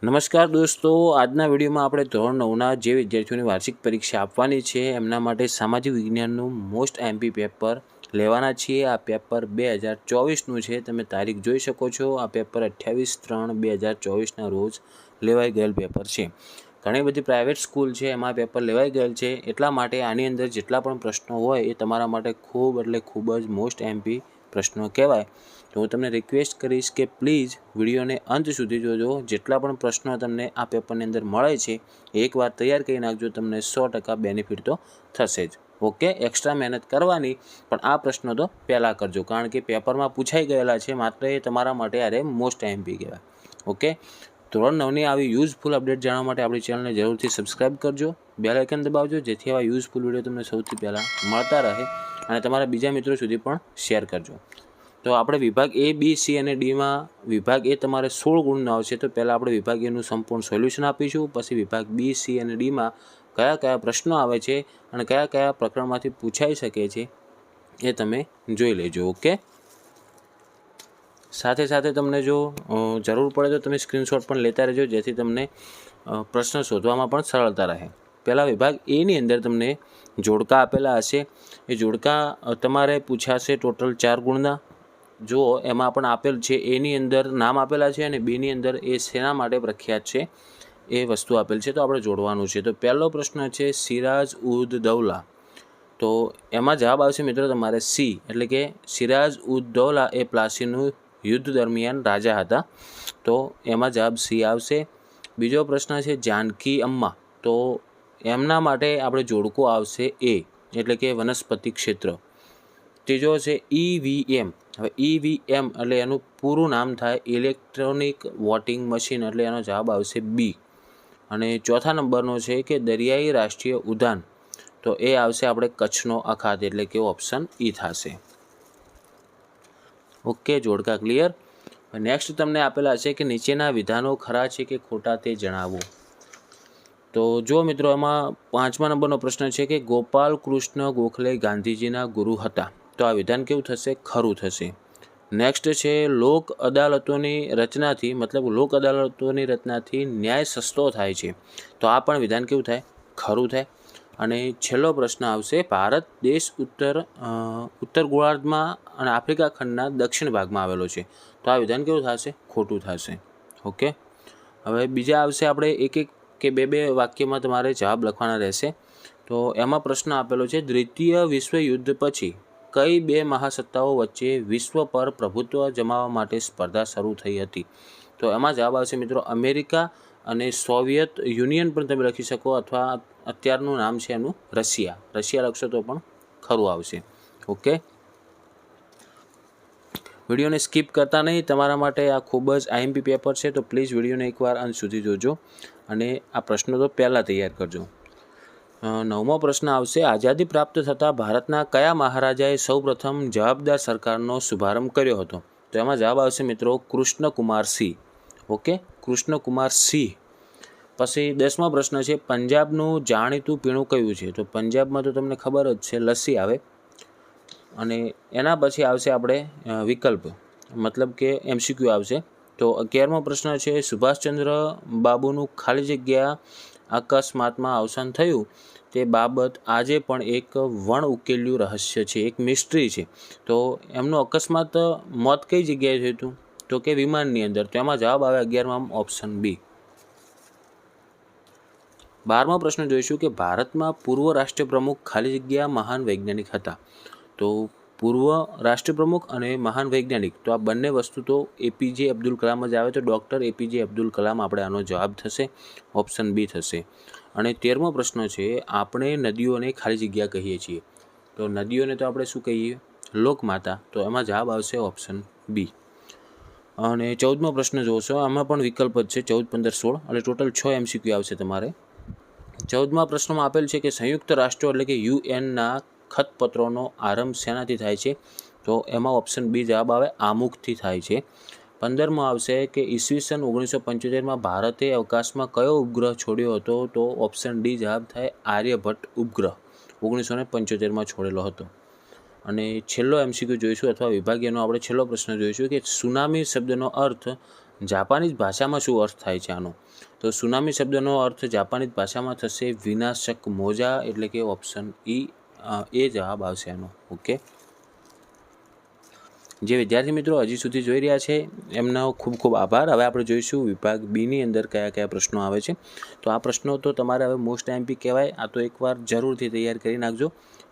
નમસ્કાર દોસ્તો, આજના વિડીયોમાં આપણે ધોરણ 9ના જે વિદ્યાર્થીઓની વાર્ષિક પરીક્ષા આપવાની છે એમના માટે સામાજિક વિજ્ઞાનનું મોસ્ટ એમપી પેપર લેવાના છીએ। આ પેપર 2024નું છે। તમે તારીખ જોઈ શકો છો। આ પેપર 28/3/2024ના રોજ લેવાઈ ગયેલ પેપર છે। ઘણી બધી પ્રાઇવેટ સ્કૂલ છે એમાં પેપર લેવાઈ ગયેલ છે, એટલા માટે આની અંદર જેટલા પણ પ્રશ્નો હોય એ તમારા માટે ખૂબ જ મોસ્ટ એમપી પ્રશ્નો કહેવાય। તો હું તમને રિક્વેસ્ટ કરીશ કે પ્લીઝ વિડીયોને અંત સુધી જોજો। જેટલા પણ પ્રશ્નો તમને આ પેપરની અંદર મળે છે એકવાર તૈયાર કરી નાખજો, તમને 100% બેનિફિટ તો થશે જ। ઓકે, એક્સ્ટ્રા મહેનત કરવાની, પણ આ પ્રશ્નો તો પહેલાં કરજો, કારણ કે પેપરમાં પૂછાઈ ગયેલા છે, માત્ર એ તમારા માટે આરે મોસ્ટ એમપી કહેવાય। ઓકે, ધોરણ 9ની આવી યુઝફુલ અપડેટ જાણવા માટે આપણી ચેનલને જરૂરથી સબસ્ક્રાઈબ કરજો, બેલ આઇકન દબાવજો, જેથી આવા યુઝફુલ વિડીયો તમને સૌથી પહેલાં મળતા રહે અને તમારા બીજા મિત્રો સુધી પણ શેર કરજો। તો આપણે વિભાગ એ, બી, સી અને ડીમાં વિભાગ એ તમારે 16 ગુણનો આવશે। તો પહેલાં આપણે વિભાગ એનું સંપૂર્ણ સોલ્યુશન આપીશું, પછી વિભાગ બી, સી અને ડીમાં કયા કયા પ્રશ્નો આવે છે અને કયા કયા પ્રકરણમાંથી પૂછાઈ શકે છે એ તમે જોઈ લેજો। ઓકે, સાથે સાથે તમને જો જરૂર પડે તો તમે સ્ક્રીનશોટ પણ લેતા રહેજો, જેથી તમને પ્રશ્ન શોધવામાં પણ સરળતા રહે। પહેલાં વિભાગ એની અંદર તમને જોડકા આપેલા હશે, એ જોડકા તમારે પૂછાશે ટોટલ 4 ગુણના। જો એમાં પણ આપેલ છે, એની અંદર નામ આપેલા છે અને બીની અંદર એ શેના માટે પ્રખ્યાત છે એ વસ્તુ આપેલ છે, તો આપણે જોડવાનું છે। તો પહેલો પ્રશ્ન છે સિરાજ ઉદ દૌલા, તો એમાં જવાબ આવશે મિત્રો તમારે સી, એટલે કે સિરાજ ઉદ દૌલા એ પ્લાસીનું યુદ્ધ દરમિયાન રાજા હતા, તો એમાં જવાબ સી આવશે। બીજો પ્રશ્ન છે જાનકી અમ્મા, તો એમના માટે આપણે જોડકું આવશે એ, એટલે કે વનસ્પતિ ક્ષેત્ર। ત્રીજો છે EVM, હવે EVM એટલે એનું પૂરું નામ થાય ઇલેક્ટ્રોનિક વોટિંગ મશીન, એટલે એનો જવાબ આવશે બી। અને ચોથા નંબરનો છે કે દરિયાઈ રાષ્ટ્રીય ઉદ્યાન, તો એ આવશે આપણે કચ્છનો અખાત, એટલે કે ઓપ્શન ઈ થશે। ઓકે, જોડકા ક્લિયર। નેક્સ્ટ તમને આપેલા છે કે નીચેના વિધાનો ખરા છે કે ખોટા તે જણાવો। તો જો મિત્રો એમાં 5મા નંબરનો પ્રશ્ન છે કે ગોપાલ કૃષ્ણ ગોખલે ગાંધીજીના ગુરુ હતા, તો આ વિધાન કેવું થશે? ખરું થશે। નેક્સ્ટ છે લોક અદાલતોની રચનાથી, મતલબ લોક અદાલતોની રચનાથી ન્યાય સસ્તો થાય છે, તો આ પણ વિધાન કેવું થાય? ખરું થાય। અને છેલ્લો પ્રશ્ન આવશે ભારત દેશ ઉત્તર ગોળાર્ધમાં અને આફ્રિકા ખંડના દક્ષિણ ભાગમાં આવેલો છે, તો આ વિધાન કેવું થશે? ખોટું થશે। ઓકે, હવે બીજા આવશે, આપણે એક એક કે બે વાક્યમાં તમારે જવાબ લખવાના રહેશે। તો એમાં પ્રશ્ન આપેલો છે દ્વિતીય વિશ્વયુદ્ધ પછી કઈ બે મહાસત્તાઓ વચ્ચે વિશ્વ પર પ્રભુત્વ જમાવવા માટે સ્પર્ધા શરૂ થઈ હતી, તો એમાં જવાબ આવશે મિત્રો અમેરિકા અને સોવિયત યુનિયન પણ તમે લખી શકો, અથવા અત્યારનું નામ છે એનું રશિયા લખશો તો પણ ખરું આવશે। ઓકે, વિડીયોને સ્કીપ કરતા નહીં, તમારા માટે આ ખૂબ જ આઈએમપી પેપર છે, તો પ્લીઝ વિડીયોને એકવાર અંત સુધી જોજો અને આ પ્રશ્નો તો પહેલાં તૈયાર કરજો। 9મો પ્રશ્ન આવશે આઝાદી પ્રાપ્ત થતાં ભારતના કયા મહારાજાએ સૌપ્રથમ જવાબદાર સરકારનો શુભારંભ કર્યો હતો, તો એમાં જવાબ આવશે મિત્રો કૃષ્ણકુમાર સિંહ। ઓકે, કૃષ્ણકુમાર સિંહ। પછી 10મો પ્રશ્ન છે પંજાબનું જાણીતું પીણું કયું છે, તો પંજાબમાં તો તમને ખબર જ છે લસ્સી આવે। અને એના પછી આવશે આપણે વિકલ્પ, મતલબ કે MCQ આવશે। તો 11મો પ્રશ્ન છે સુભાષચંદ્ર બાબુનું ખાલી જગ્યા અકસ્માતમાં અવસાન થયું તે બાબત આજે પણ એક વણ ઉકેલ્યું રહસ્ય છે, એક મિસ્ટ્રી છે, તો એમનું અકસ્માત મોત કઈ જગ્યાએ થયું હતું, તો કે વિમાનની અંદર, તો એમાં જવાબ આવે 11માં ઓપ્શન બી। 12મો પ્રશ્ન જોઈશું કે ભારતમાં પૂર્વ રાષ્ટ્રપ્રમુખ ખાલી જગ્યા મહાન વૈજ્ઞાનિક હતા, તો પૂર્વ રાષ્ટ્રપ્રમુખ અને મહાન વૈજ્ઞાનિક, તો આ બંને વસ્તુ તો APJ અબ્દુલ કલામ જ આવે, તો ડૉક્ટર APJ અબ્દુલ કલામ આપણે આનો જવાબ થશે, ઓપ્શન બી થશે। અને 13મો પ્રશ્ન છે આપણે નદીઓને ખાલી જગ્યા કહીએ છીએ, તો નદીઓને તો આપણે શું કહીએ? લોકમાતા, તો એમાં જવાબ આવશે ઓપ્શન બી। અને 14મો પ્રશ્ન જોશો, આમાં પણ વિકલ્પ જ છે 14, 15, 16, એટલે ટોટલ 6 MCQ આવશે તમારે। 14મા પ્રશ્નમાં આપેલ છે કે સંયુક્ત રાષ્ટ્રો એટલે કે UN ખતપત્રોનો આરંભ શેનાથી થાય છે, તો એમાં ઓપ્શન બી જવાબ આવે આમુખથી થાય છે। 15મો આવશે કે ઈસવીસન 1975માં ભારતે અવકાશમાં કયો ઉપગ્રહ છોડ્યો હતો, તો ઓપ્શન ડી જવાબ થાય આર્યભટ્ટ ઉપગ્રહ 1975માં છોડેલો હતો। અને છેલ્લો MCQ જોઈશું, અથવા વિભાગીયનો આપણે છેલ્લો પ્રશ્ન જોઈશું કે સુનામી શબ્દનો અર્થ જાપાનીઝ ભાષામાં શું અર્થ થાય છે આનો? તો સુનામી શબ્દનો અર્થ જાપાનીઝ ભાષામાં થશે વિનાશક મોજા, એટલે કે ઓપ્શન એ જવાબ આવશે આનો. ઓકે, જે વિદ્યાર્થી મિત્રો હજી સુધી જોઈ રહ્યા છે એમનો ખૂબ ખૂબ આભાર. હવે આપણે જોઈશું વિભાગ બીની અંદર કયા કયા પ્રશ્નો આવે છે. તો આ પ્રશ્નો તો તમારે હવે મોસ્ટ એમપી કહેવાય. આ તો એકવાર જરૂરથી તૈયાર કરી નાખજો.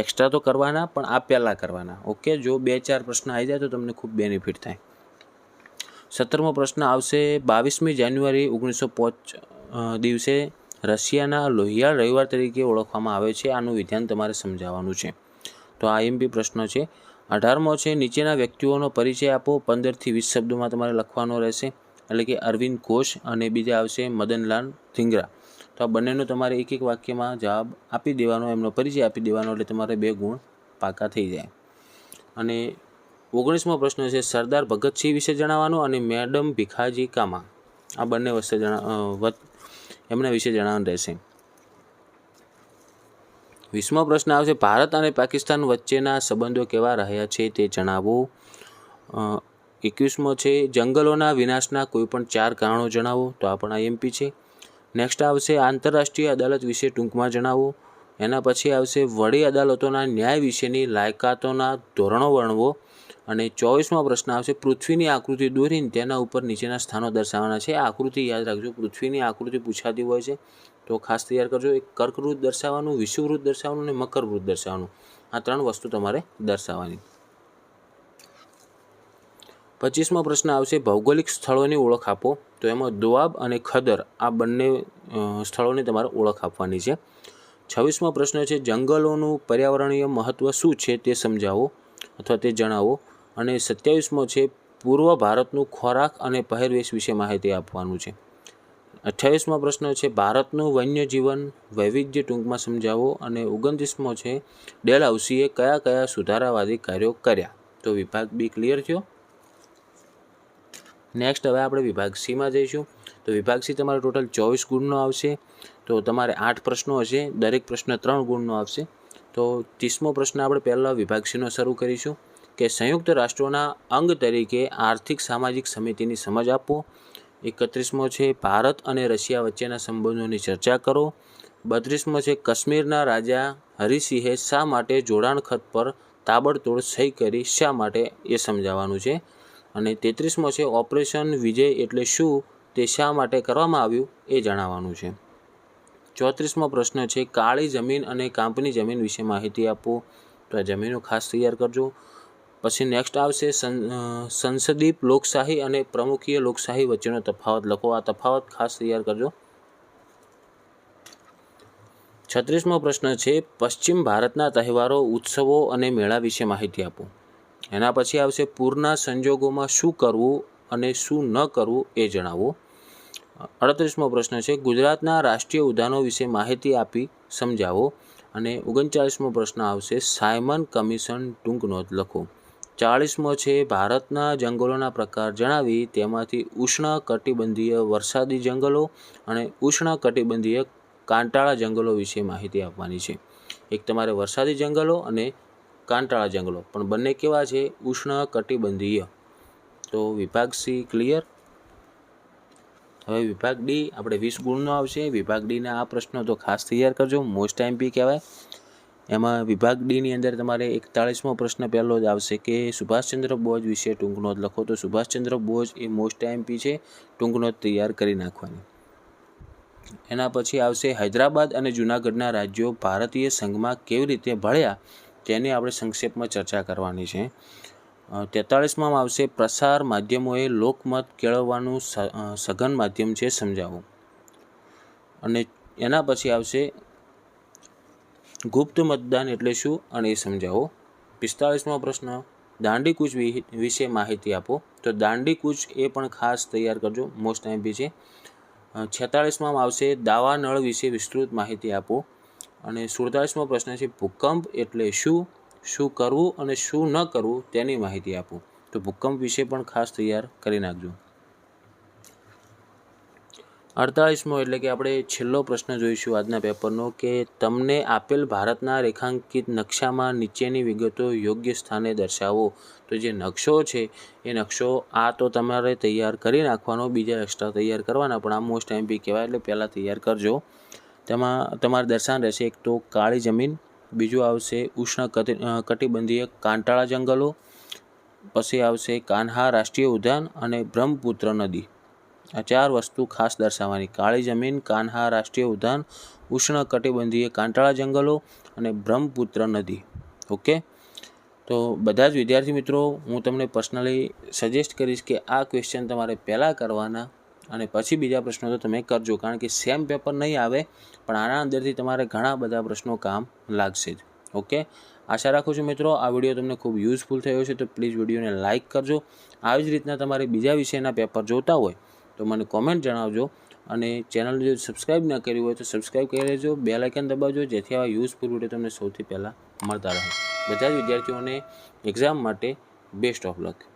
એક્સ્ટ્રા તો કરવાના, પણ આ પહેલાં કરવાના. ઓકે, જો 2-4 પ્રશ્ન આવી જાય તો તમને ખૂબ બેનિફિટ થાય. 17મો પ્રશ્ન આવશે 22મી જાન્યુઆરી 1905 દિવસે રશિયાના લોહિયાળ રવિવાર તરીકે ઓળખવામાં આવે છે. આનું વિધાન તમારે સમજાવવાનું છે. તો આ એમપી પ્રશ્ન છે. 18મો છે નીચેના વ્યક્તિઓનો પરિચય આપો. 15થી 20 શબ્દોમાં તમારે લખવાનો રહેશે, એટલે કે અરવિંદ ઘોષ અને બીજા આવશે મદનલાલ ધીંગરા. તો આ બંનેનો તમારે એક એક વાક્યમાં જવાબ આપી દેવાનો, એમનો પરિચય આપી દેવાનો, એટલે તમારે 2 ગુણ પાકા થઈ જાય. અને 19મો પ્રશ્ન છે સરદાર ભગતસિંહ વિશે જણાવવાનું અને મેડમ ભીખાજી કામા, આ બંને વચ્ચે એમના વિશે જણાવવાનું રહેશે. 20મો પ્રશ્ન આવશે ભારત અને પાકિસ્તાન વચ્ચેના સંબંધો કેવા રહ્યા છે તે જણાવો. 21મો છે જંગલોના વિનાશના કોઈપણ 4 કારણો જણાવો. તો આ પણ આઈએમપી છે. નેક્સ્ટ આવશે આંતરરાષ્ટ્રીય અદાલત વિશે ટૂંકમાં જણાવો. એના પછી આવશે વડી અદાલતોના ન્યાય વિશેની લાયકાતોના ધોરણો વર્ણવો. અને 24મો પ્રશ્ન આવશે પૃથ્વીની આકૃતિ દોરીને તેના ઉપર નીચેના સ્થાનો દર્શાવવાના છે. આ આકૃતિ યાદ રાખજો, પૃથ્વીની આકૃતિ પૂછાતી હોય છે તો ખાસ તૈયાર કરજો. એક કર્કવૃત્ત દર્શાવવાનું, વિષુવવૃત્ત દર્શાવવાનું અને મકરવૃત્ત દર્શાવવાનું, આ 3 વસ્તુ તમારે દર્શાવવાની. 25મો પ્રશ્ન આવશે ભૌગોલિક સ્થળોની ઓળખ આપો. તો એમાં દોઆબ અને ખદર આ બંને સ્થળોની તમારે ઓળખ આપવાની છે. 26મો પ્રશ્ન છે જંગલોનું પર્યાવરણીય મહત્ત્વ શું છે તે સમજાવો અથવા તે જણાવો. અને 27મો છે પૂર્વ ભારતનું ખોરાક અને પહેરવેશ વિશે માહિતી આપવાનું છે. 28મો પ્રશ્ન છે ભારતનું વન્યજીવન વૈવિધ્ય ટૂંકમાં સમજાવો. અને 29મો છે ડેલહાઉસીએ કયા કયા સુધારાવાદી કાર્યો કર્યા. તો વિભાગ બી ક્લિયર થયો. નેક્સ્ટ હવે આપણે વિભાગ સીમાં જઈશું. તો વિભાગ સી તમારે ટોટલ 24 ગુણનો આવશે. તો તમારે 8 પ્રશ્નો હશે, દરેક પ્રશ્ન 3 ગુણનો આવશે. તો 30મો પ્રશ્ન આપણે પહેલાં વિભાગ સીનો શરૂ કરીશું કે સંયુક્ત રાષ્ટ્રોના અંગ તરીકે આર્થિક સામાજિક સમિતિની સમજ આપો. 31મો છે ભારત અને રશિયા વચ્ચેના સંબંધોની ચર્ચા કરો. 32મો છે કાશ્મીરના રાજા હરિસિંહે શા માટે જોડાણ ખત પર તાબડતોડ સહી કરી, શા માટે એ સમજાવવાનું છે. અને 33મો છે ઓપરેશન વિજય એટલે શું, તે શા માટે કરવામાં આવ્યું એ જણાવવાનું છે. 34મો પ્રશ્ન છે કાળી જમીન અને કાંપની જમીન વિશે માહિતી આપો. તો આ જમીનો ખાસ તૈયાર કરજો. પછી નેક્સ્ટ આવશે સંસદીય લોકશાહી અને પ્રમુખીય લોકશાહી વચ્ચેનો તફાવત લખો. આ તફાવત ખાસ તૈયાર કરજો. 36મો પ્રશ્ન છે પશ્ચિમ ભારતના તહેવારો, ઉત્સવો અને મેળા વિશે માહિતી આપો. એના પછી આવશે પૂરના સંજોગોમાં શું કરવું અને શું ન કરવું એ જણાવો. 38મો પ્રશ્ન છે ગુજરાતના રાષ્ટ્રીય ઉદ્યાનો વિશે માહિતી આપી સમજાવો. અને 39મો પ્રશ્ન આવશે સાયમન કમિશન ટૂંક નોંધ લખો. 40મો છે ભારતના જંગલોના પ્રકાર જણાવી તેમાંથી ઉષ્ણકટિબંધીય વરસાદી જંગલો અને ઉષ્ણકટિબંધીય કાંટાળા જંગલો વિશે માહિતી આપવાની છે. એક તમારે વરસાદી જંગલો અને કાંટાળા જંગલો, પણ બંને કેવા છે? ઉષ્ણકટિબંધીય. તો વિભાગ સી ક્લિયર. હવે વિભાગ ડી આપણે 20 ગુણનો આવશે. વિભાગ ડીના આ પ્રશ્નો તો ખાસ તૈયાર કરજો, મોસ્ટ એમપી કહેવાય. એમાં વિભાગ ડીની અંદર તમારે 41મો પ્રશ્ન પહેલો જ આવશે કે સુભાષચંદ્ર બોઝ વિશે ટૂંક નોંધ લખો. તો સુભાષચંદ્ર બોઝ એ મોસ્ટ એમપી છે, ટૂંક નોંધ તૈયાર કરી નાખવાની. એના પછી આવશે હૈદરાબાદ અને જૂનાગઢના રાજ્યો ભારતીય સંઘમાં કેવી રીતે ભળ્યા તેની આપણે સંક્ષેપમાં ચર્ચા કરવાની છે. 43માં આવશે પ્રસાર માધ્યમોએ લોકમત કેળવવાનું સઘન માધ્યમ છે, સમજાવો. અને એના પછી આવશે ગુપ્ત મતદાન એટલે શું અને એ સમજાવો. 45મો પ્રશ્ન દાંડીકૂચ વિશે માહિતી આપો. તો દાંડીકૂચ એ પણ ખાસ તૈયાર કરજો, મોસ્ટ એમપી છે. 46માં આવશે દાવા નળ વિશે વિસ્તૃત માહિતી આપો. અને 47મો પ્રશ્ન છે ભૂકંપ એટલે શું, શું કરવું અને શું ન કરવું તેની માહિતી આપો. તો ભૂકંપ વિશે પણ ખાસ તૈયાર કરી નાખજો. 48મો એટલે કે આપણે છેલ્લો પ્રશ્ન જોઈશું આજના પેપરનો કે તમને આપેલ ભારતના રેખાંકિત નકશામાં નીચેની વિગતો યોગ્ય સ્થાને દર્શાવો. તો જે નકશો છે એ નકશો આ તો તમારે તૈયાર કરી નાખવાનો, બીજા એક્સ્ટ્રા તૈયાર કરવાના, પણ આ મોસ્ટ એમપી કહેવાય એટલે પહેલાં તૈયાર કરજો. તેમાં તમારે દર્શાન રહેશે એક તો કાળી જમીન, બીજું આવશે ઉષ્ણ કટિબંધીય કાંટાળા જંગલો, પછી આવશે કાન્હા રાષ્ટ્રીય ઉદ્યાન અને બ્રહ્મપુત્ર નદી. આ 4 વસ્તુ ખાસ દર્શાવવાની: કાળી જમીન, કાન્હા રાષ્ટ્રીય ઉદ્યાન, ઉષ્ણ કટિબંધીય કાંટાળા જંગલો અને બ્રહ્મપુત્ર નદી. ઓકે, તો બધા જ વિદ્યાર્થી મિત્રો હું તમને પર્સનલી સજેસ્ટ કરીશ કે આ ક્વેશ્ચન તમારે પહેલાં કરવાના અને પછી બીજા પ્રશ્નો તો તમે કરજો, કારણ કે સેમ પેપર નહીં આવે પણ આના અંદરથી તમારે ઘણા બધા પ્રશ્નો કામ લાગશે જ. ઓકે, આશા રાખું છું મિત્રો આ વિડીયો તમને ખૂબ યુઝફુલ થયો છે, તો પ્લીઝ વિડીયોને લાઇક કરજો. આવી જ રીતના તમારે બીજા વિષયના પેપર જોતા હોય તો મને કોમેન્ટ જણાવજો, અને ચેનલ જો સબસ્ક્રાઈબ ન કરી હોય તો સબસ્ક્રાઈબ કરી લેજો, બેલ આઇકન દબાવજો, જેથી આવા યુઝફુલ વિડીયો તમને સૌથી પહેલાં મળતા રહે. બધા જ વિદ્યાર્થીઓને એક્ઝામ માટે બેસ્ટ ઓફ લક.